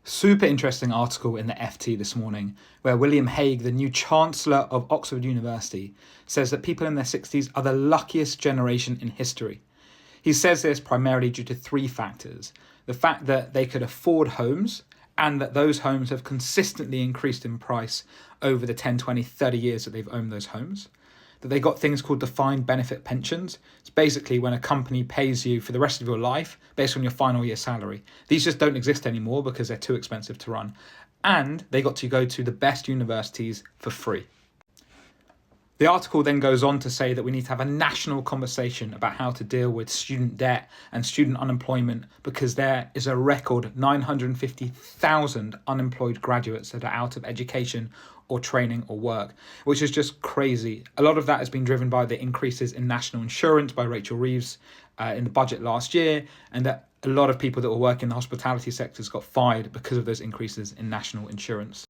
Super interesting article in the FT this morning where William Hague, the new Chancellor of Oxford University, says that people in their 60s are the luckiest generation in history. He says this primarily due to three factors: the fact that they could afford homes and that those homes have consistently increased in price over the 10, 20, 30 years that they've owned those homes. That they got things called defined benefit pensions. It's basically when a company pays you for the rest of your life based on your final year salary. These just don't exist anymore because they're too expensive to run. And they got to go to the best universities for free. The article then goes on to say that we need to have a national conversation about how to deal with student debt and student unemployment, because there is a record 950,000 unemployed graduates that are out of education or training or work, which is just crazy. A lot of that has been driven by the increases in national insurance by Rachel Reeves in the budget last year, and that a lot of people that were working in the hospitality sectors got fired because of those increases in national insurance.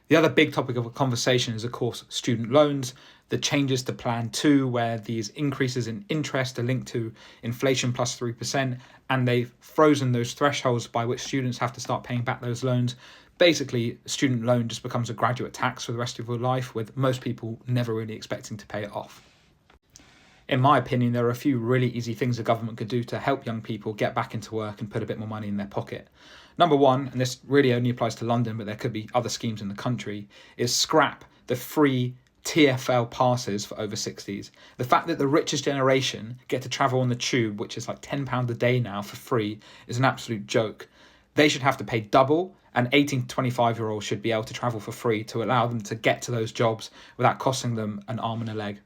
The other big topic of conversation is, of course, student loans, the changes to Plan 2, where these increases in interest are linked to inflation plus 3%, and they've frozen those thresholds by which students have to start paying back those loans. Basically, student loan just becomes a graduate tax for the rest of your life, with most people never really expecting to pay it off. In my opinion, there are a few really easy things the government could do to help young people get back into work and put a bit more money in their pocket. Number one, and this really only applies to London, but there could be other schemes in the country, is scrap the free TfL passes for over 60s. The fact that the richest generation get to travel on the tube, which is like £10 a day now for free, is an absolute joke. They should have to pay double, and 18 to 25-year-olds should be able to travel for free to allow them to get to those jobs without costing them an arm and a leg.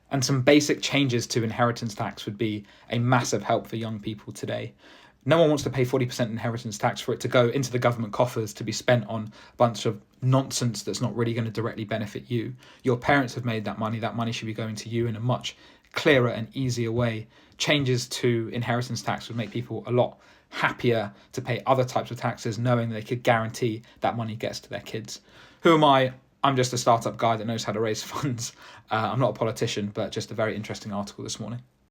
And some basic changes to inheritance tax would be a massive help for young people today. No one wants to pay 40% inheritance tax for it to go into the government coffers to be spent on a bunch of nonsense that's not really going to directly benefit you. Your parents have made that money should be going to you in a much clearer and easier way. Changes to inheritance tax would make people a lot happier to pay other types of taxes, knowing they could guarantee that money gets to their kids. Who am I? I'm just a startup guy that knows how to raise funds. I'm not a politician, but just a very interesting article this morning.